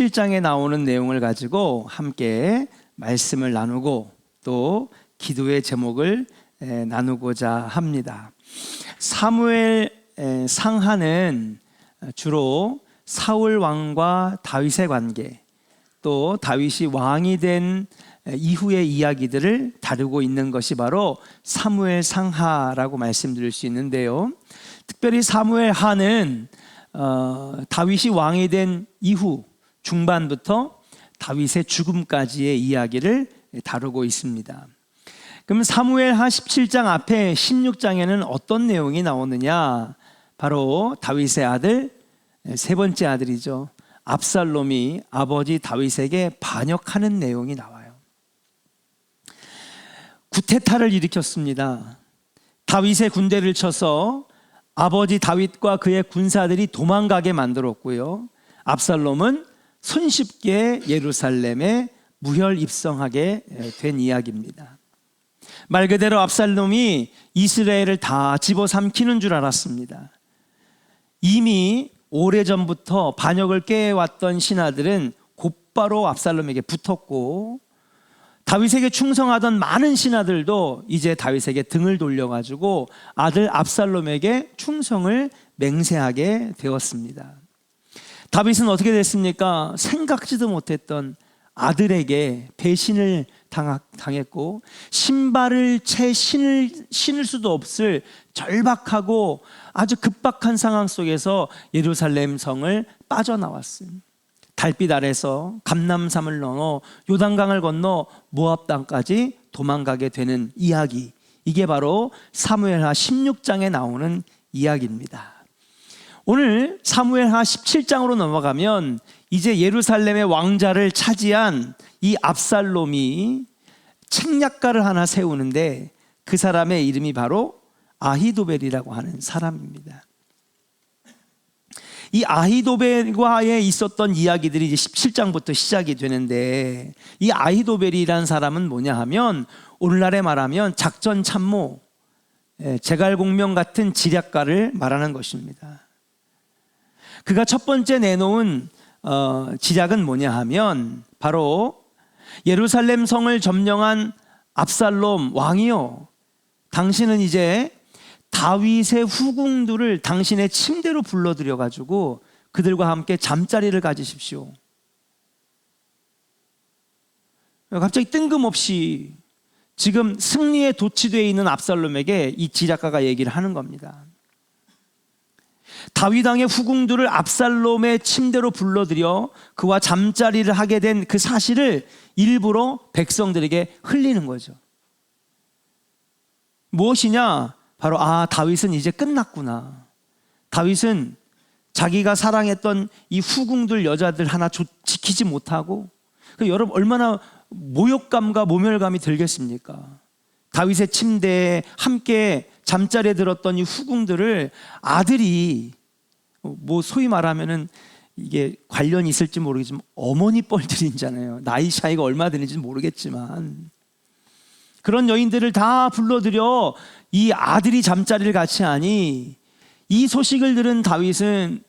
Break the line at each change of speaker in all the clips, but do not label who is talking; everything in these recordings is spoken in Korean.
1장에 나오는 내용을 가지고 함께 말씀을 나누고 또 기도의 제목을 나누고자 합니다. 사무엘 상하는 주로 사울 왕과 다윗의 관계, 또 다윗이 왕이 된 이후의 이야기들을 다루고 있는 것이 바로 사무엘 상하라고 말씀드릴 수 있는데요. 특별히 사무엘 하는 다윗이 왕이 된 이후 중반부터 다윗의 죽음까지의 이야기를 다루고 있습니다. 그럼 사무엘 하 17장 앞에 16장에는 어떤 내용이 나오느냐? 바로 다윗의 아들, 세 번째 아들이죠, 압살롬이 아버지 다윗에게 반역하는 내용이 나와요. 구테타를 일으켰습니다. 다윗의 군대를 쳐서 아버지 다윗과 그의 군사들이 도망가게 만들었고요, 압살롬은 손쉽게 예루살렘에 무혈 입성하게 된 이야기입니다. 말 그대로 압살롬이 이스라엘을 다 집어삼키는 줄 알았습니다. 이미 오래전부터 반역을 꾀해왔던 신하들은 곧바로 압살롬에게 붙었고, 다윗에게 충성하던 많은 신하들도 이제 다윗에게 등을 돌려가지고 아들 압살롬에게 충성을 맹세하게 되었습니다. 다윗은 어떻게 됐습니까? 생각지도 못했던 아들에게 배신을 당했고, 신발을 채 신을 수도 없을 절박하고 아주 급박한 상황 속에서 예루살렘 성을 빠져나왔어요. 달빛 아래서 감람산을 넘어 요단강을 건너 모압 땅까지 도망가게 되는 이야기, 이게 바로 사무엘하 16장에 나오는 이야기입니다. 오늘 사무엘하 17장으로 넘어가면 이제 예루살렘의 왕자를 차지한 이 압살롬이 책략가를 하나 세우는데, 그 사람의 이름이 바로 아히도벨이라고 하는 사람입니다. 이 아히도벨과에 있었던 이야기들이 이제 17장부터 시작이 되는데, 이 아히도벨이라는 사람은 뭐냐 하면 오늘날에 말하면 작전 참모, 제갈공명 같은 지략가를 말하는 것입니다. 그가 첫 번째 내놓은 지략은 뭐냐 하면 바로 예루살렘 성을 점령한 압살롬 왕이요, 당신은 이제 다윗의 후궁들을 당신의 침대로 불러들여 가지고 그들과 함께 잠자리를 가지십시오. 갑자기 뜬금없이 지금 승리에 도취되어 있는 압살롬에게 이 지략가가 얘기를 하는 겁니다. 다윗 왕의 후궁들을 압살롬의 침대로 불러들여 그와 잠자리를 하게 된 그 사실을 일부러 백성들에게 흘리는 거죠. 무엇이냐? 바로 다윗은 이제 끝났구나. 다윗은 자기가 사랑했던 이 후궁들 여자들 하나 지키지 못하고, 여러분 얼마나 모욕감과 모멸감이 들겠습니까? 다윗의 침대에 함께 잠자리에 들었던 이 후궁들을 아들이, 소위 말하면은 이게 관련이 있을지 모르겠지만 어머니 뻘들이잖아요. 나이 차이가 얼마 되는지는 모르겠지만 그런 여인들을 다 불러들여 이 아들이 잠자리를 같이 하니, 이 소식을 들은 다윗은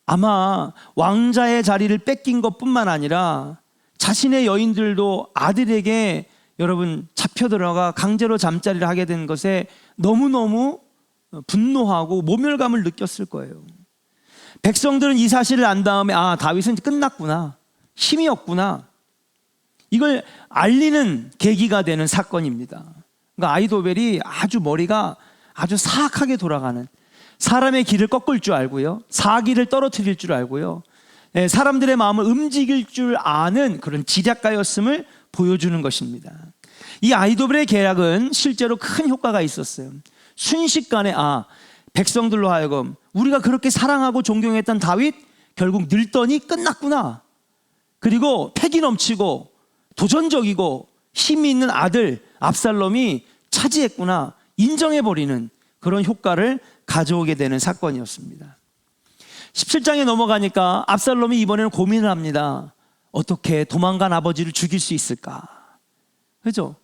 아마 왕자의 자리를 뺏긴 것뿐만 아니라 자신의 여인들도 아들에게 여러분 잡혀 들어가 강제로 잠자리를 하게 된 것에 너무너무 분노하고 모멸감을 느꼈을 거예요. 백성들은 이 사실을 안 다음에 다윗은 끝났구나, 힘이 없구나, 이걸 알리는 계기가 되는 사건입니다. 그러니까 아히도벨이 아주 머리가 아주 사악하게 돌아가는, 사람의 길을 꺾을 줄 알고요, 사기를 떨어뜨릴 줄 알고요, 사람들의 마음을 움직일 줄 아는 그런 지략가였음을 보여주는 것입니다. 이 아히도벨의 계략은 실제로 큰 효과가 있었어요. 순식간에 백성들로 하여금 우리가 그렇게 사랑하고 존경했던 다윗 결국 늙더니 끝났구나, 그리고 패기 넘치고 도전적이고 힘이 있는 아들 압살롬이 차지했구나, 인정해버리는 그런 효과를 가져오게 되는 사건이었습니다. 17장에 넘어가니까 압살롬이 이번에는 고민을 합니다. 어떻게 도망간 아버지를 죽일 수 있을까? 그죠?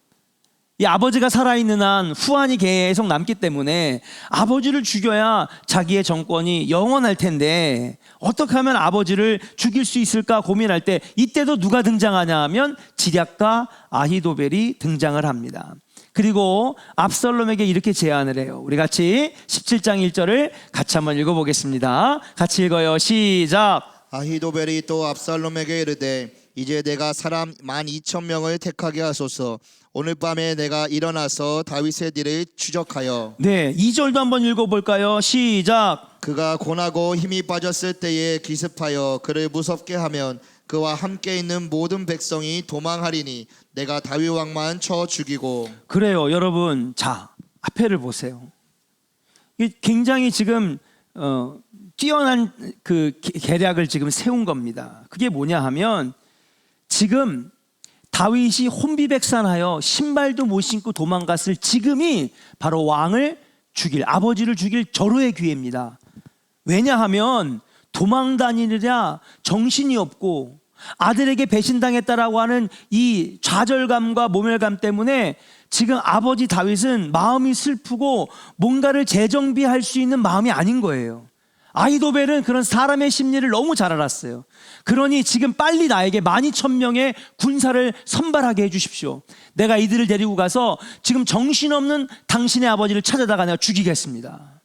이 아버지가 살아있는 한 후환이 계속 남기 때문에 아버지를 죽여야 자기의 정권이 영원할 텐데 어떻게 하면 아버지를 죽일 수 있을까 고민할 때 이때도 누가 등장하냐 하면 지략가 아히도벨이 등장을 합니다. 그리고 압살롬에게 이렇게 제안을 해요. 우리 같이 17장 1절을 같이 한번 읽어보겠습니다. 같이 읽어요. 시작.
아히도벨이 또 압살롬에게 이르되 이제 내가 사람 12,000명을 택하게 하소서. 오늘 밤에 내가 일어나서 다윗의 뒤를 추적하여.
네, 2절도 한번 읽어볼까요? 시작.
그가 고나고 힘이 빠졌을 때에 기습하여 그를 무섭게 하면 그와 함께 있는 모든 백성이 도망하리니 내가 다윗 왕만 쳐 죽이고.
그래요, 여러분. 자, 앞에를 보세요. 이게 굉장히 지금 뛰어난 그 계략을 지금 세운 겁니다. 그게 뭐냐 하면 지금 다윗이 혼비백산하여 신발도 못 신고 도망갔을 지금이 바로 왕을 죽일, 아버지를 죽일 절호의 기회입니다. 왜냐하면 도망 다니느라 정신이 없고 아들에게 배신당했다라고 하는 이 좌절감과 모멸감 때문에 지금 아버지 다윗은 마음이 슬프고 뭔가를 재정비할 수 있는 마음이 아닌 거예요. 아히도벨은 그런 사람의 심리를 너무 잘 알았어요. 그러니 지금 빨리 나에게 12,000명의 군사를 선발하게 해주십시오. 내가 이들을 데리고 가서 지금 정신없는 당신의 아버지를 찾아다가 내가 죽이겠습니다.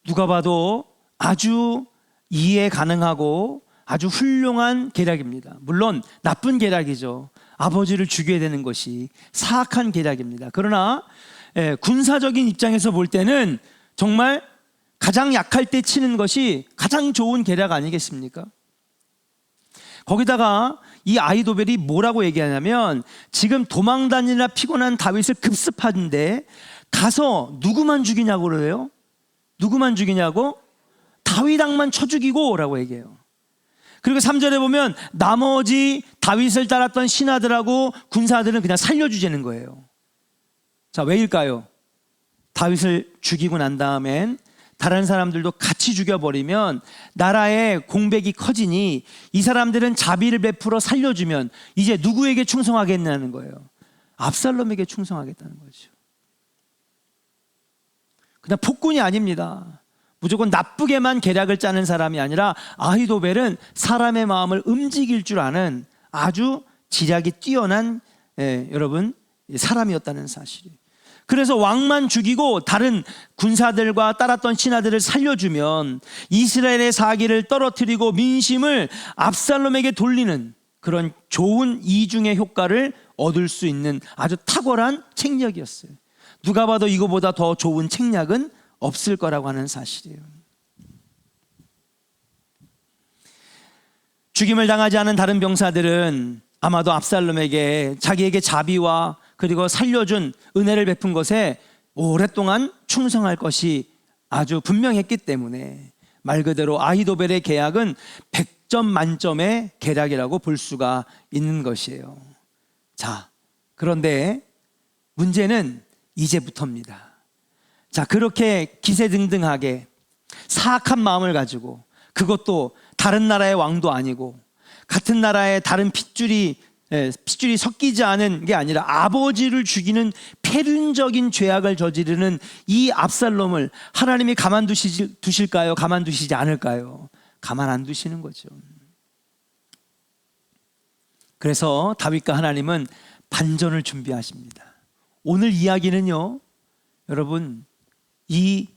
누가 봐도 아주 이해 가능하고 아주 훌륭한 계략입니다. 물론 나쁜 계략이죠. 아버지를 죽여야 되는 것이 사악한 계략입니다. 그러나 군사적인 입장에서 볼 때는 정말 가장 약할 때 치는 것이 가장 좋은 계략 아니겠습니까? 거기다가 이 아히도벨이 뭐라고 얘기하냐면 지금 도망 다니느라 피곤한 다윗을 급습하는데 가서 누구만 죽이냐고 그래요? 누구만 죽이냐고? 다윗 왕만 쳐 죽이고 라고 얘기해요. 그리고 3절에 보면 나머지 다윗을 따랐던 신하들하고 군사들은 그냥 살려주자는 거예요. 자, 왜일까요? 다윗을 죽이고 난 다음엔 다른 사람들도 같이 죽여버리면 나라의 공백이 커지니 이 사람들은 자비를 베풀어 살려주면 이제 누구에게 충성하겠냐는 거예요. 압살롬에게 충성하겠다는 거죠. 그냥 폭군이 아닙니다. 무조건 나쁘게만 계략을 짜는 사람이 아니라 아히도벨은 사람의 마음을 움직일 줄 아는 아주 지략이 뛰어난 여러분 사람이었다는 사실이에요. 그래서 왕만 죽이고 다른 군사들과 따랐던 신하들을 살려주면 이스라엘의 사기를 떨어뜨리고 민심을 압살롬에게 돌리는 그런 좋은 이중의 효과를 얻을 수 있는 아주 탁월한 책략이었어요. 누가 봐도 이거보다 더 좋은 책략은 없을 거라고 하는 사실이에요. 죽임을 당하지 않은 다른 병사들은 아마도 압살롬에게 자기에게 자비와 그리고 살려준 은혜를 베푼 것에 오랫동안 충성할 것이 아주 분명했기 때문에 말 그대로 아히도벨의 계략은 100점 만점의 계략이라고 볼 수가 있는 것이에요. 자, 그런데 문제는 이제부터입니다. 자, 그렇게 기세등등하게 사악한 마음을 가지고 그것도 다른 나라의 왕도 아니고 같은 나라의 다른 pit줄이 섞이지 않은 게 아니라 아버지를 죽이는 폐륜적인 죄악을 저지르는 이 압살롬을 하나님이 두실까요? 가만두시지 않을까요? 가만 안 두시는 거죠. 그래서 다윗과 하나님은 반전을 준비하십니다. 오늘 이야기는요, 여러분, 이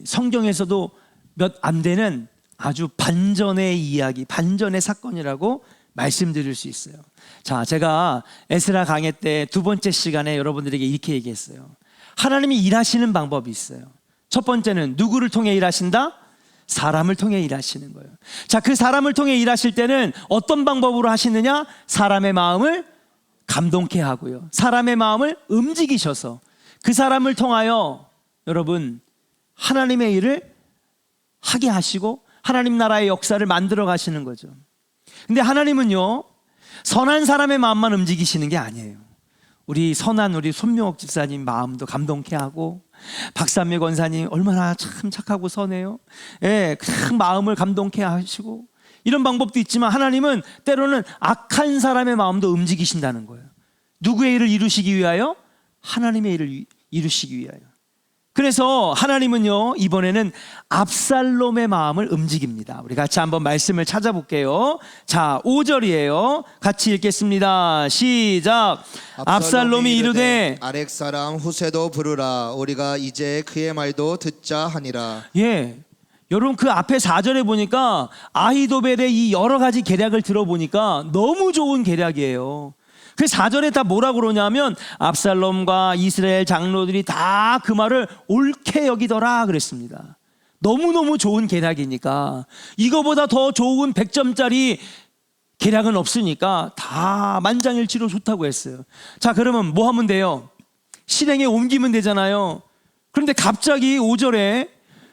성경에서도 몇 안 되는 아주 반전의 이야기, 반전의 사건이라고 말씀드릴 수 있어요. 자, 제가 에스라 강해 때 두 번째 시간에 여러분들에게 이렇게 얘기했어요. 하나님이 일하시는 방법이 있어요. 첫 번째는 누구를 통해 일하신다? 사람을 통해 일하시는 거예요. 자, 그 사람을 통해 일하실 때는 어떤 방법으로 하시느냐? 사람의 마음을 감동케 하고요, 사람의 마음을 움직이셔서 그 사람을 통하여 여러분 하나님의 일을 하게 하시고 하나님 나라의 역사를 만들어 가시는 거죠. 근데 하나님은요, 선한 사람의 마음만 움직이시는 게 아니에요. 우리 손명옥 집사님 마음도 감동케 하고 박삼매 권사님 얼마나 참 착하고 선해요. 예, 그 마음을 감동케 하시고 이런 방법도 있지만 하나님은 때로는 악한 사람의 마음도 움직이신다는 거예요. 누구의 일을 이루시기 위하여? 하나님의 일을 이루시기 위하여. 그래서 하나님은요, 이번에는 압살롬의 마음을 움직입니다. 우리 같이 한번 말씀을 찾아볼게요. 자, 5절이에요. 같이 읽겠습니다. 시작. 압살롬이 이르되
아렉 사람 후세도 부르라. 우리가 이제 그의 말도 듣자 하니라.
예, 여러분 그 앞에 4절에 보니까 아히도벨의 이 여러 가지 계략을 들어보니까 너무 좋은 계략이에요. 그 4절에 다 뭐라 그러냐면 압살롬과 이스라엘 장로들이 다 그 말을 옳게 여기더라 그랬습니다. 너무너무 좋은 계략이니까 이거보다 더 좋은 100점짜리 계략은 없으니까 다 만장일치로 좋다고 했어요. 자, 그러면 뭐 하면 돼요? 실행에 옮기면 되잖아요. 그런데 갑자기 5절에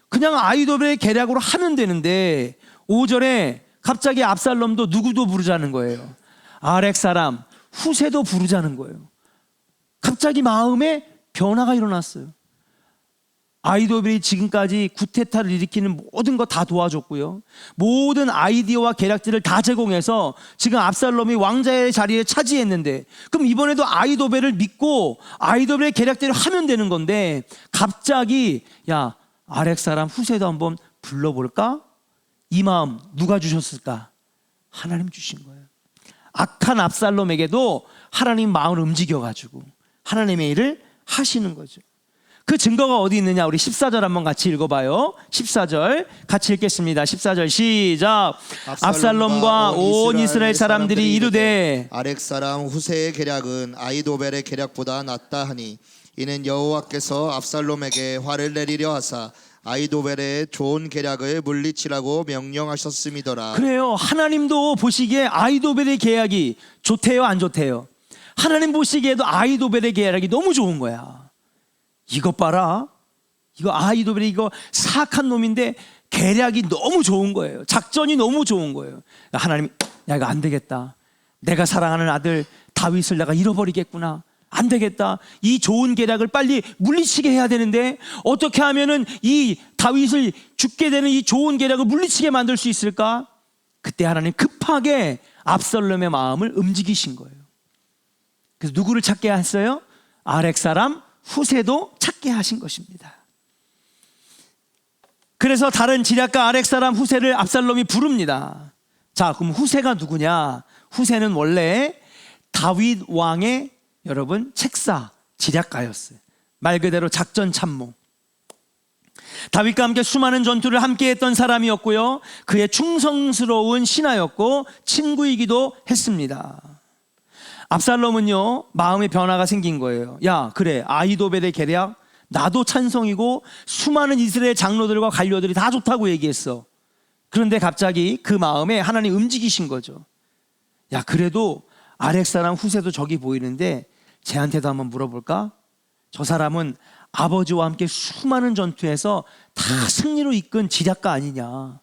그냥 아히도벨의 계략으로 하면 되는데 5절에 갑자기 압살롬도 누구도 부르자는 거예요. 아렉 사람 후세도 부르자는 거예요. 갑자기 마음에 변화가 일어났어요. 아히도벨이 지금까지 구테타를 일으키는 모든 거 다 도와줬고요. 모든 아이디어와 계략들을 다 제공해서 지금 압살롬이 왕자의 자리에 차지했는데, 그럼 이번에도 아히도벨을 믿고 아히도벨의 계략대로 하면 되는 건데 갑자기 야, 아렉 사람 후세도 한번 불러볼까? 이 마음 누가 주셨을까? 하나님 주신 거예요. 악한 압살롬에게도 하나님 마음을 움직여가지고 하나님의 일을 하시는 거죠. 그 증거가 어디 있느냐? 우리 14절 한번 같이 읽어봐요. 14절 같이 읽겠습니다. 14절 시작. 압살롬과 온 이스라엘 사람들이 이르되
아렉 사람 후세의 계략은 아히도벨의 계략보다 낫다 하니 이는 여호와께서 압살롬에게 화를 내리려 하사 아히도벨의 좋은 계략을 물리치라고 명령하셨음이더라.
그래요. 하나님도 보시기에 아히도벨의 계략이 좋대요, 안 좋대요? 하나님 보시기에도 아히도벨의 계략이 너무 좋은 거야. 이것 봐라, 이거 아히도벨이 이거 사악한 놈인데 계략이 너무 좋은 거예요. 작전이 너무 좋은 거예요. 하나님이 야, 이거 안 되겠다. 내가 사랑하는 아들 다윗을 내가 잃어버리겠구나. 안 되겠다. 이 좋은 계략을 빨리 물리치게 해야 되는데 어떻게 하면은 이 다윗을 죽게 되는 이 좋은 계략을 물리치게 만들 수 있을까? 그때 하나님 급하게 압살롬의 마음을 움직이신 거예요. 그래서 누구를 찾게 했어요? 아렉 사람 후세도 찾게 하신 것입니다. 그래서 다른 지략가 아렉 사람 후세를 압살롬이 부릅니다. 자, 그럼 후세가 누구냐? 후세는 원래 다윗 왕의 여러분 책사 지략가였어요. 말 그대로 작전 참모. 다윗과 함께 수많은 전투를 함께 했던 사람이었고요. 그의 충성스러운 신하였고 친구이기도 했습니다. 압살롬은요, 마음의 변화가 생긴 거예요. 야, 그래, 아히도벨의 계략 나도 찬성이고 수많은 이스라엘 장로들과 관료들이 다 좋다고 얘기했어. 그런데 갑자기 그 마음에 하나님 움직이신 거죠. 야, 그래도 아렉 사람 후세도 저기 보이는데 쟤한테도 한번 물어볼까? 저 사람은 아버지와 함께 수많은 전투에서 다 승리로 이끈 지략가 아니냐?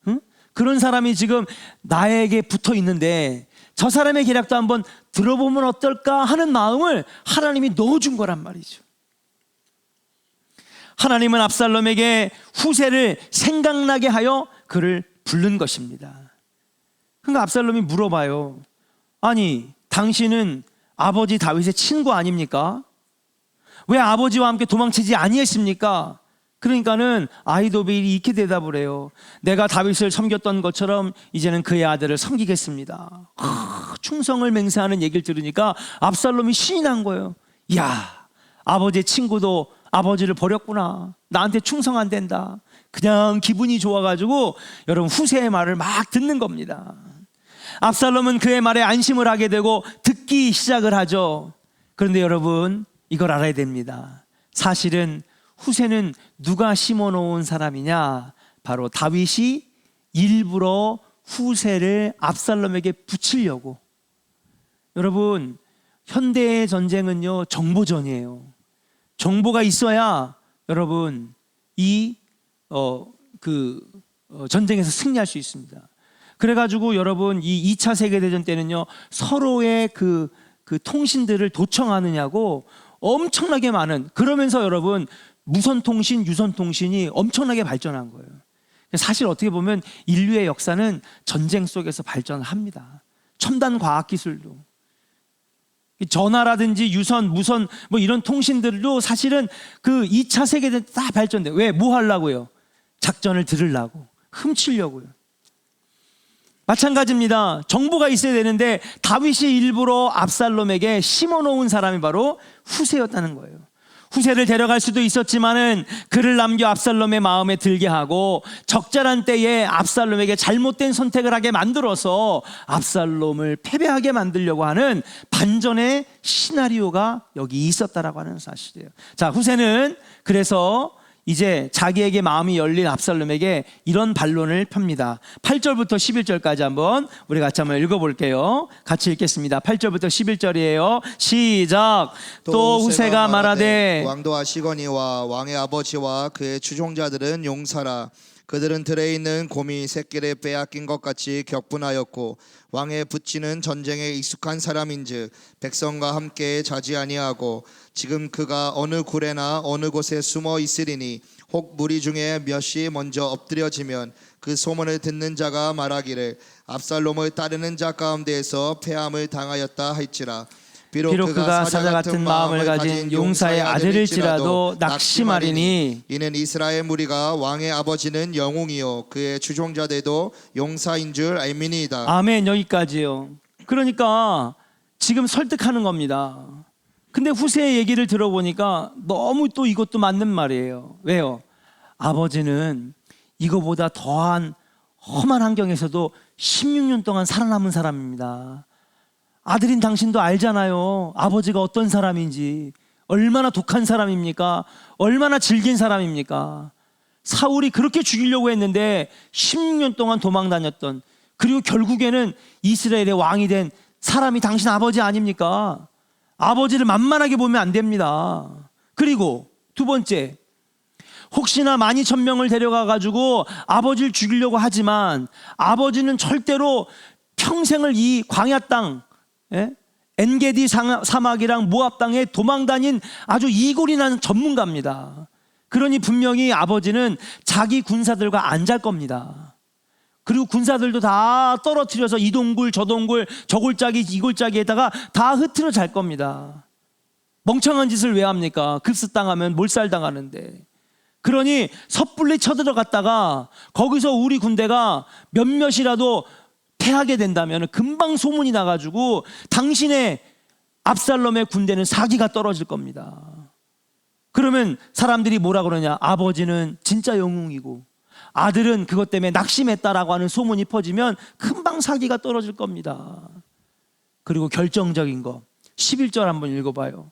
응? 그런 사람이 지금 나에게 붙어 있는데 저 사람의 계략도 한번 들어보면 어떨까 하는 마음을 하나님이 넣어준 거란 말이죠. 하나님은 압살롬에게 후세를 생각나게 하여 그를 부른 것입니다. 그러니까 압살롬이 물어봐요. 아니, 당신은 아버지 다윗의 친구 아닙니까? 왜 아버지와 함께 도망치지 아니했습니까? 그러니까는 아히도벨이 이렇게 대답을 해요. 내가 다윗을 섬겼던 것처럼 이제는 그의 아들을 섬기겠습니다. 충성을 맹세하는 얘기를 들으니까 압살롬이 신이 난 거예요. 야, 아버지의 친구도 아버지를 버렸구나. 나한테 충성 안 된다. 그냥 기분이 좋아가지고 여러분 후세의 말을 막 듣는 겁니다. 압살롬은 그의 말에 안심을 하게 되고 듣기 시작을 하죠. 그런데 여러분 이걸 알아야 됩니다. 사실은 후세는 누가 심어놓은 사람이냐? 바로 다윗이 일부러 후세를 압살롬에게 붙이려고. 여러분, 현대의 전쟁은요, 정보전이에요. 정보가 있어야 여러분 전쟁에서 승리할 수 있습니다. 그래가지고 여러분 이 2차 세계대전 때는요, 서로의 그 통신들을 도청하느냐고 엄청나게 많은, 그러면서 여러분 무선통신, 유선통신이 엄청나게 발전한 거예요. 사실 어떻게 보면 인류의 역사는 전쟁 속에서 발전합니다. 첨단 과학 기술도, 전화라든지 유선, 무선 뭐 이런 통신들도 사실은 그 2차 세계대전 다 발전돼요. 왜? 뭐 하려고요? 작전을 들으려고, 훔치려고요. 마찬가지입니다. 정보가 있어야 되는데 다윗이 일부러 압살롬에게 심어놓은 사람이 바로 후세였다는 거예요. 후세를 데려갈 수도 있었지만은 그를 남겨 압살롬의 마음에 들게 하고 적절한 때에 압살롬에게 잘못된 선택을 하게 만들어서 압살롬을 패배하게 만들려고 하는 반전의 시나리오가 여기 있었다라고 하는 사실이에요. 자, 후세는 그래서 이제 자기에게 마음이 열린 압살롬에게 이런 반론을 펴니다. 8절부터 11절까지 한번 우리 같이 한번 읽어볼게요. 같이 읽겠습니다. 8절부터 11절이에요. 시작. 또 후세가 말하되
왕도 아시거니와 왕의 아버지와 그의 추종자들은 용사라. 그들은 들에 있는 곰이 새끼를 빼앗긴 것 같이 격분하였고 왕의 붙지는 전쟁에 익숙한 사람인즉 백성과 함께 자지 아니하고 지금 그가 어느 굴에나 어느 곳에 숨어 있으리니 혹 무리 중에 몇이 먼저 엎드려지면 그 소문을 듣는 자가 말하기를 압살롬을 따르는 자 가운데에서 패함을 당하였다 할지라. 비록 그가 사자 같은 마음을 가진 용사의 아들일지라도 낙심하리니 이는 이스라엘 무리가 왕의 아버지는 영웅이요 그의 추종자들도 용사인 줄 알미니이다.
아멘. 여기까지요. 그러니까 지금 설득하는 겁니다. 근데 후세의 얘기를 들어보니까 너무 또 이것도 맞는 말이에요. 왜요? 아버지는 이거보다 더한 험한 환경에서도 16년 동안 살아남은 사람입니다. 아들인 당신도 알잖아요. 아버지가 어떤 사람인지, 얼마나 독한 사람입니까? 얼마나 질긴 사람입니까? 사울이 그렇게 죽이려고 했는데 16년 동안 도망 다녔던, 그리고 결국에는 이스라엘의 왕이 된 사람이 당신 아버지 아닙니까? 아버지를 만만하게 보면 안 됩니다. 그리고 두 번째, 혹시나 12,000명을 데려가 가지고 아버지를 죽이려고 하지만 아버지는 절대로 평생을 이 광야 땅, 엔게디 사막이랑 모압 땅에 도망 다닌 아주 이골이 나는 전문가입니다. 그러니 분명히 아버지는 자기 군사들과 안 잘 겁니다. 그리고 군사들도 다 떨어뜨려서 이 동굴 저 동굴 저 골짜기 이 골짜기에다가 다 흐트러 잘 겁니다. 멍청한 짓을 왜 합니까? 급습당하면 몰살당하는데. 그러니 섣불리 쳐들어갔다가 거기서 우리 군대가 몇몇이라도 패하게 된다면 금방 소문이 나가지고 당신의 압살롬의 군대는 사기가 떨어질 겁니다. 그러면 사람들이 뭐라 그러냐? 아버지는 진짜 영웅이고 아들은 그것 때문에 낙심했다라고 하는 소문이 퍼지면 금방 사기가 떨어질 겁니다. 그리고 결정적인 거 11절 한번 읽어봐요.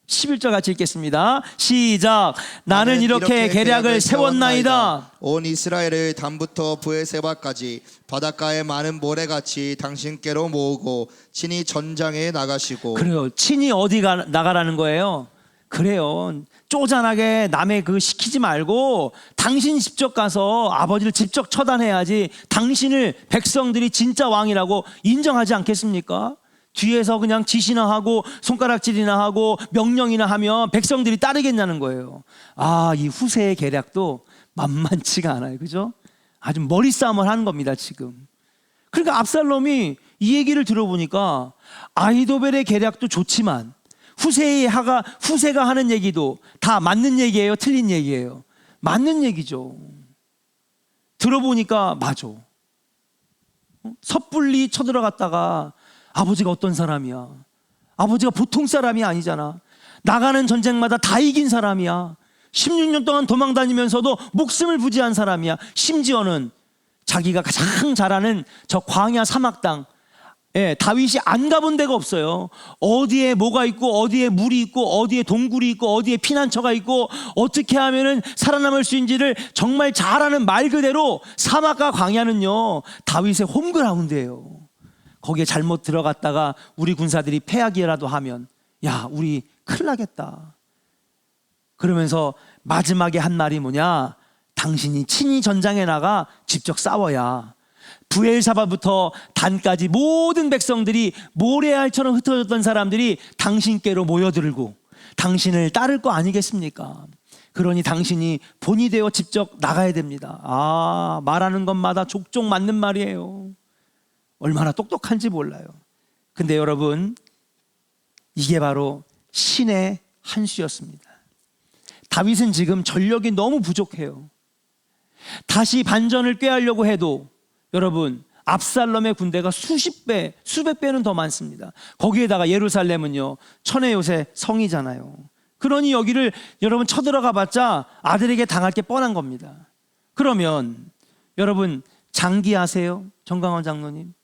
11절 같이 읽겠습니다. 시작. 나는 이렇게 계략을 세웠나이다.
온 이스라엘을 단부터 브에세바까지 바닷가의 많은 모래같이 당신께로 모으고 친히 전장에 나가시고.
그래요. 친히 어디가 나가라는 거예요? 그래요. 쪼잔하게 남의 그 시키지 말고 당신 직접 가서 아버지를 직접 처단해야지 당신을 백성들이 진짜 왕이라고 인정하지 않겠습니까? 뒤에서 그냥 지시나 하고 손가락질이나 하고 명령이나 하면 백성들이 따르겠냐는 거예요. 아, 이 후세의 계략도 만만치가 않아요. 그죠? 아주 머리싸움을 하는 겁니다, 지금. 그러니까 압살롬이 이 얘기를 들어보니까 아히도벨의 계략도 좋지만 후세가 하는 얘기도 다 맞는 얘기예요? 틀린 얘기예요? 맞는 얘기죠. 들어보니까 맞아. 섣불리 쳐들어갔다가 아버지가 어떤 사람이야? 아버지가 보통 사람이 아니잖아. 나가는 전쟁마다 다 이긴 사람이야. 16년 동안 도망 다니면서도 목숨을 부지한 사람이야. 심지어는 자기가 가장 잘하는 저 광야 사막 땅, 다윗이 안 가본 데가 없어요. 어디에 뭐가 있고 어디에 물이 있고 어디에 동굴이 있고 어디에 피난처가 있고 어떻게 하면은 살아남을 수 있는지를 정말 잘 아는, 말 그대로 사막과 광야는요 다윗의 홈그라운드예요. 거기에 잘못 들어갔다가 우리 군사들이 패하기라도 하면 야, 우리 큰일 나겠다. 그러면서 마지막에 한 말이 뭐냐? 당신이 친히 전장에 나가 직접 싸워야 브엘사바부터 단까지 모든 백성들이 모래알처럼 흩어졌던 사람들이 당신께로 모여들고 당신을 따를 거 아니겠습니까? 그러니 당신이 본이 되어 직접 나가야 됩니다. 아, 말하는 것마다 족족 맞는 말이에요. 얼마나 똑똑한지 몰라요. 근데 여러분, 이게 바로 신의 한 수였습니다. 다윗은 지금 전력이 너무 부족해요. 다시 반전을 꾀하려고 해도 여러분, 압살롬의 군대가 수십 배, 수백 배는 더 많습니다. 거기에다가 예루살렘은요, 천의 요새 성이잖아요. 그러니 여기를 여러분 쳐들어가 봤자 아들에게 당할 게 뻔한 겁니다. 그러면 여러분, 장기하세요? 정강원 장로님,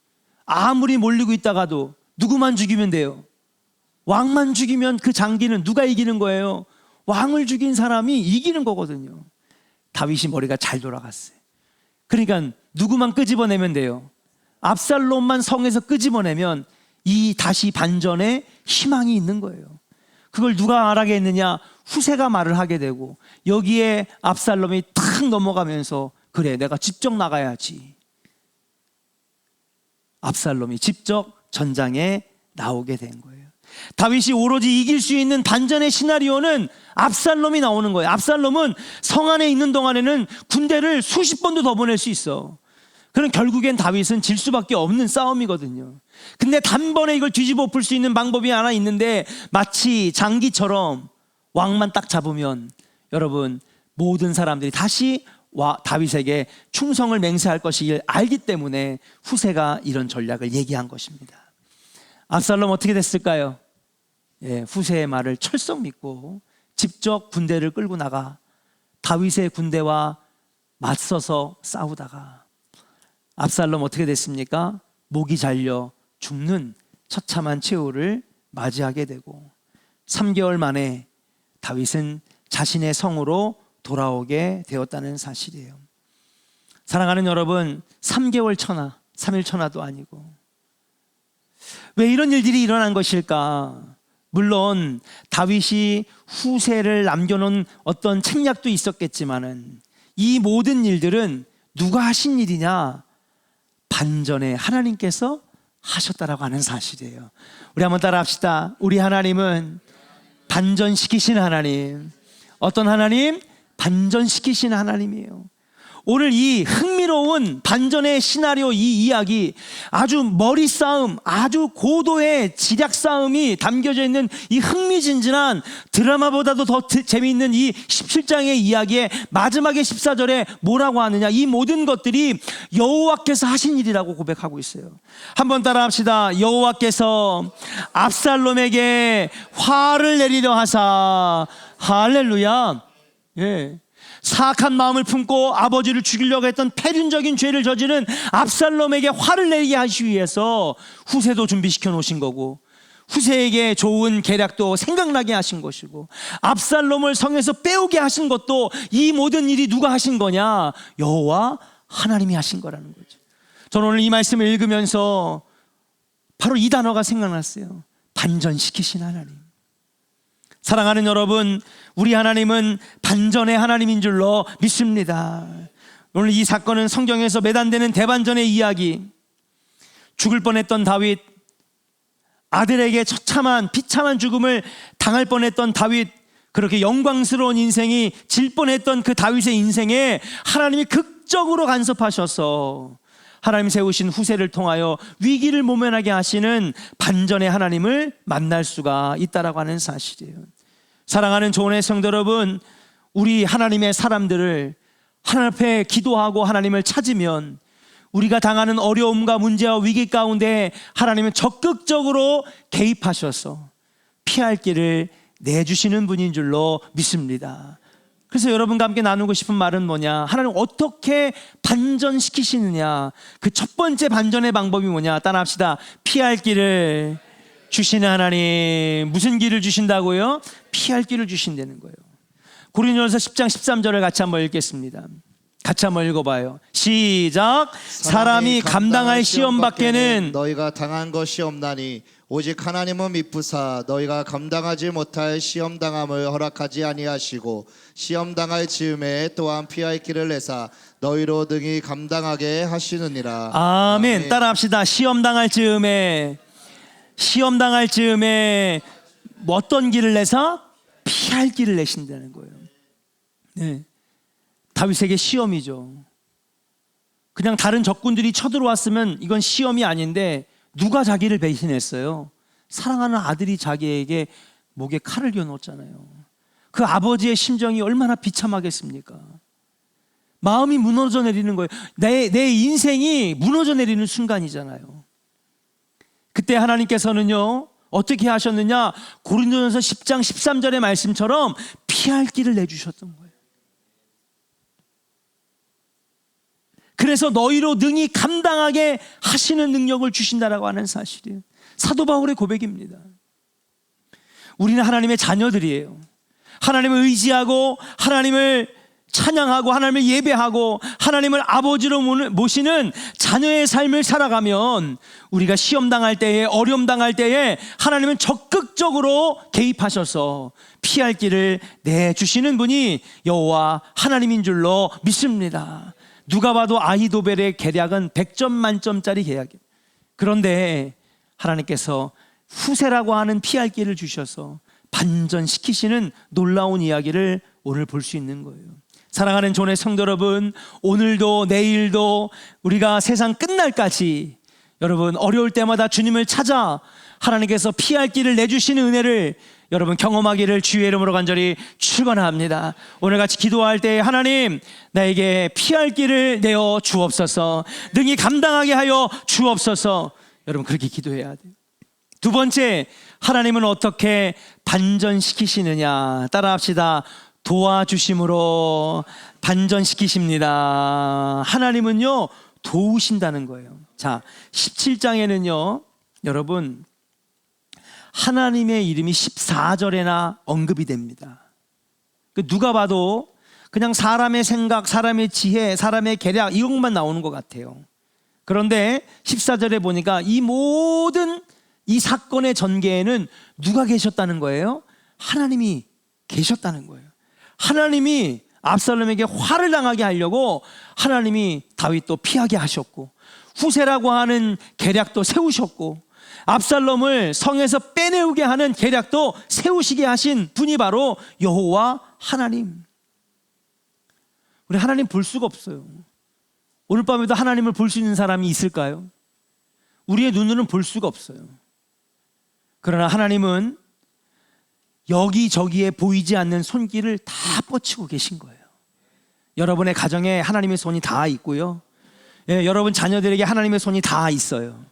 아무리 몰리고 있다가도 누구만 죽이면 돼요? 왕만 죽이면 그 장기는 누가 이기는 거예요? 왕을 죽인 사람이 이기는 거거든요. 다윗이 머리가 잘 돌아갔어요. 그러니까 누구만 끄집어내면 돼요? 압살롬만 성에서 끄집어내면 이 다시 반전에 희망이 있는 거예요. 그걸 누가 말하게 했느냐? 후세가 말을 하게 되고, 여기에 압살롬이 탁 넘어가면서 그래, 내가 직접 나가야지. 압살롬이 직접 전장에 나오게 된 거예요. 다윗이 오로지 이길 수 있는 반전의 시나리오는 압살롬이 나오는 거예요. 압살롬은 성 안에 있는 동안에는 군대를 수십 번도 더 보낼 수 있어. 그럼 결국엔 다윗은 질 수밖에 없는 싸움이거든요. 근데 단번에 이걸 뒤집어 엎을 수 있는 방법이 하나 있는데, 마치 장기처럼 왕만 딱 잡으면 여러분, 모든 사람들이 다시 다윗에게 충성을 맹세할 것이길 알기 때문에 후세가 이런 전략을 얘기한 것입니다. 압살롬 어떻게 됐을까요? 후세의 말을 철썩 믿고 직접 군대를 끌고 나가 다윗의 군대와 맞서서 싸우다가 압살롬 어떻게 됐습니까? 목이 잘려 죽는 처참한 최후를 맞이하게 되고, 3개월 만에 다윗은 자신의 성으로 돌아오게 되었다는 사실이에요. 사랑하는 여러분, 3개월 천하, 3일 천하도 아니고 왜 이런 일들이 일어난 것일까? 물론 다윗이 후세를 남겨놓은 어떤 책략도 있었겠지만은 이 모든 일들은 누가 하신 일이냐? 반전에 하나님께서 하셨다라고 하는 사실이에요. 우리 한번 따라합시다. 우리 하나님은 반전시키신 하나님. 어떤 하나님? 반전시키신 하나님이에요. 오늘 이 흥미로운 반전의 시나리오, 이 이야기, 아주 머리 싸움, 아주 고도의 지략 싸움이 담겨져 있는 이 흥미진진한 드라마보다도 더 재미있는 이 17장의 이야기의 마지막에 14절에 뭐라고 하느냐? 이 모든 것들이 여호와께서 하신 일이라고 고백하고 있어요. 한번 따라합시다. 여호와께서 압살롬에게 화를 내리려 하사. 할렐루야. 예. 사악한 마음을 품고 아버지를 죽이려고 했던 패륜적인 죄를 저지른 압살롬에게 화를 내게 하시기 위해서 후세도 준비시켜 놓으신 거고, 후세에게 좋은 계략도 생각나게 하신 것이고, 압살롬을 성에서 빼오게 하신 것도 이 모든 일이 누가 하신 거냐? 여호와 하나님이 하신 거라는 거죠. 저는 오늘 이 말씀을 읽으면서 바로 이 단어가 생각났어요. 반전시키신 하나님. 사랑하는 여러분, 우리 하나님은 반전의 하나님인 줄로 믿습니다. 오늘 이 사건은 성경에서 매단되는 대반전의 이야기. 죽을 뻔했던 다윗, 아들에게 처참한 비참한 죽음을 당할 뻔했던 다윗, 그렇게 영광스러운 인생이 질 뻔했던 그 다윗의 인생에 하나님이 극적으로 간섭하셔서 하나님 세우신 후세를 통하여 위기를 모면하게 하시는 반전의 하나님을 만날 수가 있다라고 하는 사실이에요. 사랑하는 조은의 성도 여러분, 우리 하나님의 사람들을 하나님 앞에 기도하고 하나님을 찾으면 우리가 당하는 어려움과 문제와 위기 가운데 하나님은 적극적으로 개입하셔서 피할 길을 내주시는 분인 줄로 믿습니다. 그래서 여러분과 함께 나누고 싶은 말은 뭐냐? 하나님 어떻게 반전시키시느냐? 그 첫 번째 반전의 방법이 뭐냐? 따라합시다. 피할 길을 주시는 하나님. 무슨 길을 주신다고요? 피할 길을 주신다는 거예요. 고린도전서 10장 13절을 같이 한번 읽겠습니다. 같이 한번 읽어봐요. 시작. 사람이 감당할 시험 밖에는
너희가 당한 것이 없나니 오직 하나님은 미쁘사 너희가 감당하지 못할 시험 당함을 허락하지 아니하시고 시험 당할 즈음에 또한 피할 길을 내사 너희로 등이 감당하게 하시느니라.
아멘. 따라합시다. 시험 당할 즈음에 어떤 길을 내서 피할 길을 내신다는 거예요. 네, 다윗에게 시험이죠. 그냥 다른 적군들이 쳐들어왔으면 이건 시험이 아닌데 누가 자기를 배신했어요? 사랑하는 아들이 자기에게 목에 칼을 겨누었잖아요. 그 아버지의 심정이 얼마나 비참하겠습니까? 마음이 무너져 내리는 거예요. 내 인생이 무너져 내리는 순간이잖아요. 그때 하나님께서는요 어떻게 하셨느냐, 고린도전서 10장 13절의 말씀처럼 피할 길을 내주셨던 거예요. 그래서 너희로 능히 감당하게 하시는 능력을 주신다라고 하는 사실이에요. 사도 바울의 고백입니다. 우리는 하나님의 자녀들이에요. 하나님을 의지하고 하나님을 찬양하고 하나님을 예배하고 하나님을 아버지로 모시는 자녀의 삶을 살아가면 우리가 시험 당할 때에, 어려움 당할 때에 하나님은 적극적으로 개입하셔서 피할 길을 내주시는 분이 여호와 하나님인 줄로 믿습니다. 누가 봐도 아히도벨의 계략은 100점 만점짜리 계략이에요. 그런데 하나님께서 후세라고 하는 피할 길을 주셔서 반전시키시는 놀라운 이야기를 오늘 볼 수 있는 거예요. 사랑하는 존의 성도 여러분, 오늘도 내일도 우리가 세상 끝날까지 여러분 어려울 때마다 주님을 찾아 하나님께서 피할 길을 내주시는 은혜를 여러분 경험하기를 주의 이름으로 간절히 축원합니다. 오늘 같이 기도할 때 하나님 나에게 피할 길을 내어 주옵소서, 능히 감당하게 하여 주옵소서. 여러분 그렇게 기도해야 돼요. 두 번째, 하나님은 어떻게 반전시키시느냐, 따라합시다. 도와주심으로 반전시키십니다. 하나님은요 도우신다는 거예요. 자, 17장에는요 여러분 하나님의 이름이 14절에나 언급이 됩니다. 누가 봐도 그냥 사람의 생각, 사람의 지혜, 사람의 계략 이것만 나오는 것 같아요. 그런데 14절에 보니까 이 모든 이 사건의 전개에는 누가 계셨다는 거예요? 하나님이 계셨다는 거예요. 하나님이 압살롬에게 화를 당하게 하려고 하나님이 다윗도 피하게 하셨고, 후세라고 하는 계략도 세우셨고, 압살롬을 성에서 빼내오게 하는 계략도 세우시게 하신 분이 바로 여호와 하나님. 우리 하나님 볼 수가 없어요. 오늘 밤에도 하나님을 볼 수 있는 사람이 있을까요? 우리의 눈으로는 볼 수가 없어요. 그러나 하나님은 여기저기에 보이지 않는 손길을 다 뻗치고 계신 거예요. 여러분의 가정에 하나님의 손이 다 있고요. 예, 여러분 자녀들에게 하나님의 손이 다 있어요.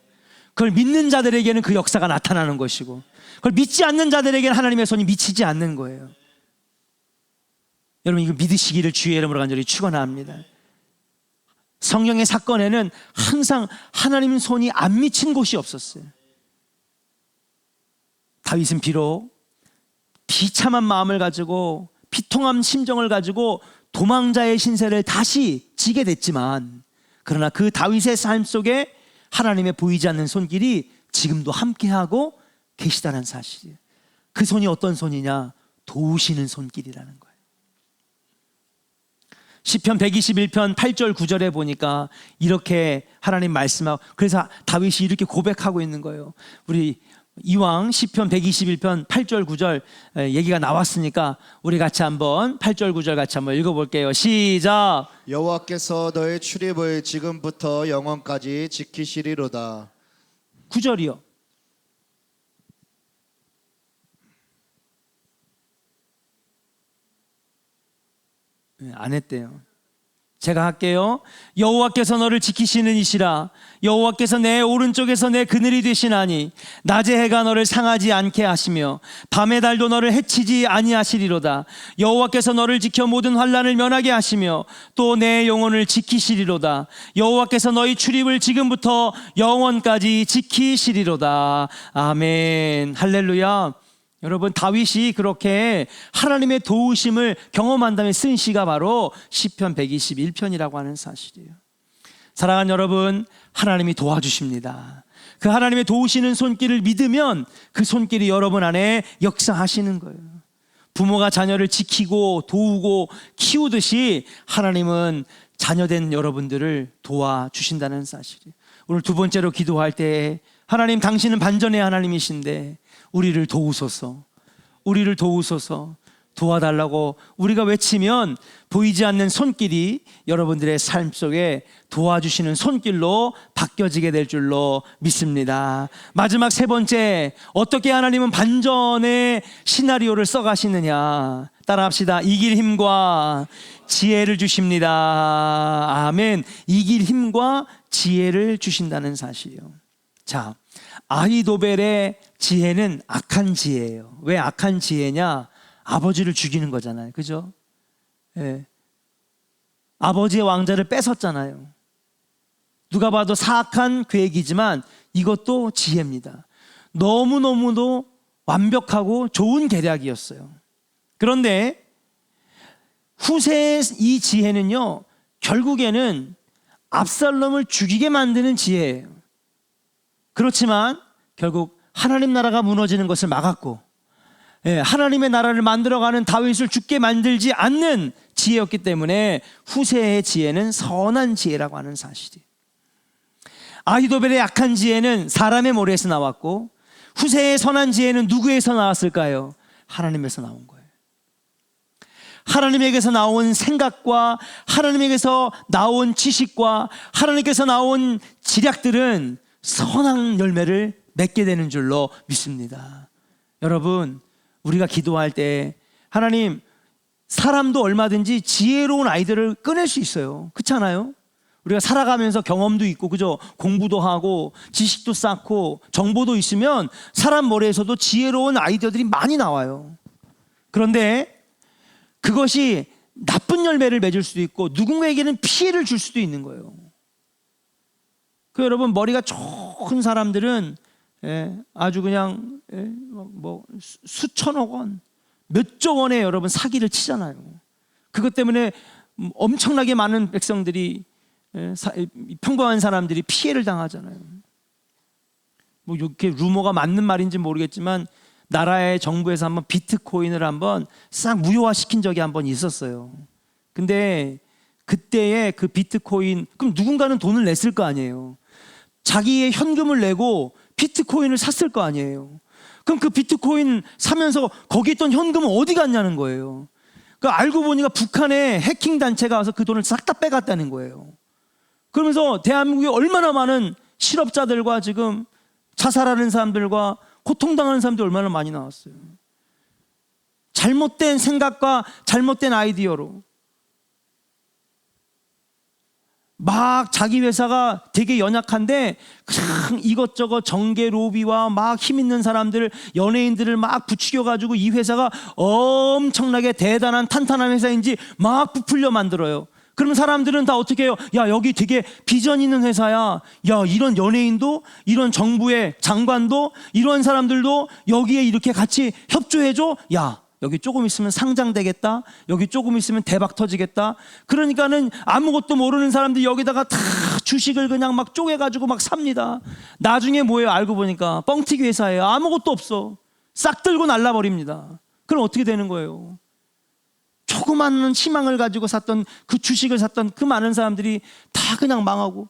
그걸 믿는 자들에게는 그 역사가 나타나는 것이고, 그걸 믿지 않는 자들에게는 하나님의 손이 미치지 않는 거예요. 여러분 이거 믿으시기를 주의 이름으로 간절히 축원합니다. 성경의 사건에는 항상 하나님의 손이 안 미친 곳이 없었어요. 다윗은 비록 비참한 마음을 가지고 비통한 심정을 가지고 도망자의 신세를 다시 지게 됐지만, 그러나 그 다윗의 삶 속에 하나님의 보이지 않는 손길이 지금도 함께하고 계시다는 사실이에요. 그 손이 어떤 손이냐? 도우시는 손길이라는 거예요. 시편 121편 8절 9절에 보니까 이렇게 하나님 말씀하고, 그래서 다윗이 이렇게 고백하고 있는 거예요. 우리 이왕 시편 121편 8절 9절 얘기가 나왔으니까 우리 같이 한번 8절 9절 같이 한번 읽어볼게요. 시작.
여호와께서 너의 출입을 지금부터 영원까지 지키시리로다.
9절이요. 안 했대요. 제가 할게요. 여호와께서 너를 지키시는 이시라. 여호와께서 내 오른쪽에서 내 그늘이 되시나니 낮의 해가 너를 상하지 않게 하시며 밤의 달도 너를 해치지 아니하시리로다. 여호와께서 너를 지켜 모든 환난을 면하게 하시며 또 내 영혼을 지키시리로다. 여호와께서 너희 출입을 지금부터 영원까지 지키시리로다. 아멘. 할렐루야. 여러분 다윗이 그렇게 하나님의 도우심을 경험한 다음에 쓴 시가 바로 시편 121편이라고 하는 사실이에요. 사랑하는 여러분, 하나님이 도와주십니다. 그 하나님의 도우시는 손길을 믿으면 그 손길이 여러분 안에 역사하시는 거예요. 부모가 자녀를 지키고 도우고 키우듯이 하나님은 자녀된 여러분들을 도와주신다는 사실이에요. 오늘 두 번째로 기도할 때 하나님 당신은 반전의 하나님이신데 우리를 도우소서, 우리를 도우소서. 도와달라고 우리가 외치면 보이지 않는 손길이 여러분들의 삶 속에 도와주시는 손길로 바뀌어지게 될 줄로 믿습니다. 마지막 세 번째, 어떻게 하나님은 반전의 시나리오를 써가시느냐. 따라합시다. 이길 힘과 지혜를 주십니다. 아멘. 이길 힘과 지혜를 주신다는 사실이요. 자, 아히도벨의 지혜는 악한 지혜예요. 왜 악한 지혜냐? 아버지를 죽이는 거잖아요. 그죠? 예. 아버지의 왕자를 뺏었잖아요. 누가 봐도 사악한 계획이지만 이것도 지혜입니다. 너무너무도 완벽하고 좋은 계략이었어요. 그런데 후세의 이 지혜는요, 결국에는 압살롬을 죽이게 만드는 지혜예요. 그렇지만 결국 하나님 나라가 무너지는 것을 막았고, 하나님의 나라를 만들어가는 다윗을 죽게 만들지 않는 지혜였기 때문에 후세의 지혜는 선한 지혜라고 하는 사실이에요. 아히도벨의 약한 지혜는 사람의 머리에서 나왔고, 후세의 선한 지혜는 누구에서 나왔을까요? 하나님에서 나온 거예요. 하나님에게서 나온 생각과 하나님에게서 나온 지식과 하나님께서 나온 지략들은 선한 열매를 맺게 되는 줄로 믿습니다. 여러분, 우리가 기도할 때 하나님, 사람도 얼마든지 지혜로운 아이들을 꺼낼 수 있어요. 그렇지 않아요? 우리가 살아가면서 경험도 있고, 그죠? 공부도 하고 지식도 쌓고 정보도 있으면 사람 머리에서도 지혜로운 아이디어들이 많이 나와요. 그런데 그것이 나쁜 열매를 맺을 수도 있고 누군가에게는 피해를 줄 수도 있는 거예요. 그 여러분, 머리가 좋은 사람들은 아주 그냥 뭐 수천억 원, 몇조 원의 여러분 사기를 치잖아요. 그것 때문에 엄청나게 많은 백성들이, 평범한 사람들이 피해를 당하잖아요. 뭐 이렇게 루머가 맞는 말인지 모르겠지만 나라의 정부에서 한번 비트코인을 한번 싹 무효화시킨 적이 한번 있었어요. 근데 그때의 그 비트코인, 그럼 누군가는 돈을 냈을 거 아니에요. 자기의 현금을 내고 비트코인을 샀을 거 아니에요. 그럼 그 비트코인 사면서 거기 있던 현금은 어디 갔냐는 거예요. 그 알고 보니까 북한의 해킹 단체가 와서 그 돈을 싹 다 빼갔다는 거예요. 그러면서 대한민국에 얼마나 많은 실업자들과 지금 자살하는 사람들과 고통당하는 사람들이 얼마나 많이 나왔어요. 잘못된 생각과 잘못된 아이디어로 막 자기 회사가 되게 연약한데 그냥 이것저것 정계 로비와 막 힘 있는 사람들, 연예인들을 막 부추겨가지고 이 회사가 엄청나게 대단한 탄탄한 회사인지 막 부풀려 만들어요. 그럼 사람들은 다 어떻게 해요? 야, 여기 되게 비전 있는 회사야. 야, 이런 연예인도, 이런 정부의 장관도, 이런 사람들도 여기에 이렇게 같이 협조해줘. 야, 여기 조금 있으면 상장되겠다. 여기 조금 있으면 대박 터지겠다. 그러니까는 아무것도 모르는 사람들이 여기다가 다 주식을 그냥 막 쪼개가지고 막 삽니다. 나중에 뭐예요? 알고 보니까 뻥튀기 회사예요. 아무것도 없어. 싹 들고 날라버립니다. 그럼 어떻게 되는 거예요? 조그마한 희망을 가지고 샀던 그 주식을 샀던 그 많은 사람들이 다 그냥 망하고,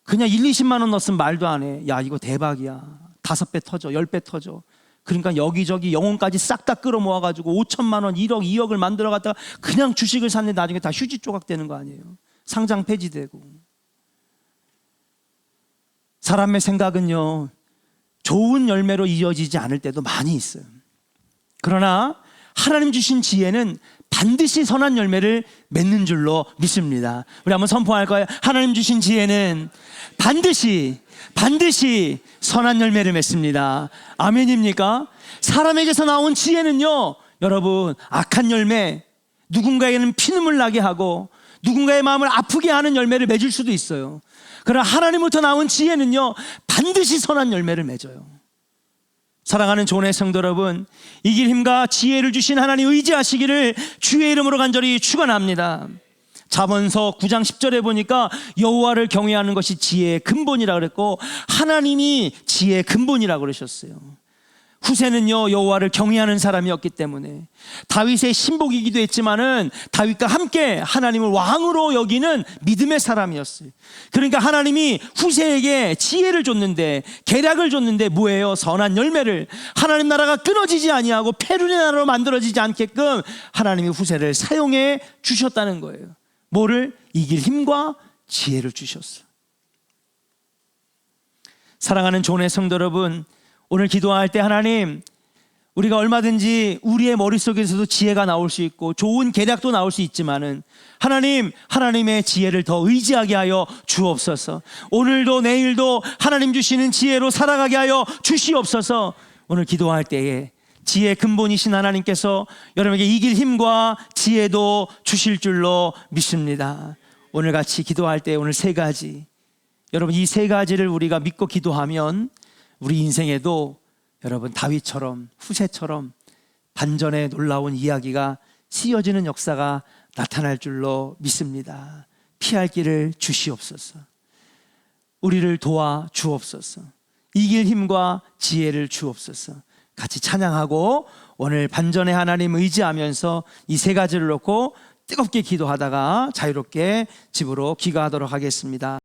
그냥 1, 20만 원 넣었으면 말도 안 해. 야, 이거 대박이야. 5배 터져, 10배 터져. 그러니까 여기저기 영혼까지 싹 다 끌어모아가지고 5천만 원, 1억, 2억을 만들어 갖다가 그냥 주식을 샀는데 나중에 다 휴지 조각 되는 거 아니에요. 상장 폐지되고. 사람의 생각은요, 좋은 열매로 이어지지 않을 때도 많이 있어요. 그러나 하나님 주신 지혜는 반드시 선한 열매를 맺는 줄로 믿습니다. 우리 한번 선포할까요? 하나님 주신 지혜는 반드시 선한 열매를 맺습니다. 아멘입니까? 사람에게서 나온 지혜는요, 여러분, 악한 열매, 누군가에게는 피눈물 나게 하고 누군가의 마음을 아프게 하는 열매를 맺을 수도 있어요. 그러나 하나님부터 나온 지혜는요, 반드시 선한 열매를 맺어요. 사랑하는 조은의 성도 여러분, 이길 힘과 지혜를 주신 하나님 의지하시기를 주의 이름으로 간절히 축원합니다. 잠언서 9장 10절에 보니까 여호와를 경외하는 것이 지혜의 근본이라고 그랬고, 하나님이 지혜의 근본이라고 그러셨어요. 후세는요 여호와를 경외하는 사람이었기 때문에 다윗의 신복이기도 했지만은 다윗과 함께 하나님을 왕으로 여기는 믿음의 사람이었어요. 그러니까 하나님이 후세에게 지혜를 줬는데, 계략을 줬는데 뭐예요? 선한 열매를, 하나님 나라가 끊어지지 아니하고 페륜의 나라로 만들어지지 않게끔 하나님이 후세를 사용해 주셨다는 거예요. 뭐를? 이길 힘과 지혜를 주셨어. 사랑하는 존의 성도 여러분, 오늘 기도할 때 하나님, 우리가 얼마든지 우리의 머릿속에서도 지혜가 나올 수 있고 좋은 계략도 나올 수 있지만은 하나님, 하나님의 지혜를 더 의지하게 하여 주옵소서. 오늘도 내일도 하나님 주시는 지혜로 살아가게 하여 주시옵소서. 오늘 기도할 때에 지혜의 근본이신 하나님께서 여러분에게 이길 힘과 지혜도 주실 줄로 믿습니다. 오늘 같이 기도할 때 오늘 세 가지, 여러분 이 세 가지를 우리가 믿고 기도하면 우리 인생에도 여러분 다윗처럼, 후세처럼 반전의 놀라운 이야기가 쓰여지는 역사가 나타날 줄로 믿습니다. 피할 길을 주시옵소서. 우리를 도와 주옵소서. 이길 힘과 지혜를 주옵소서. 같이 찬양하고 오늘 반전의 하나님 의지하면서 이 세 가지를 놓고 뜨겁게 기도하다가 자유롭게 집으로 귀가하도록 하겠습니다.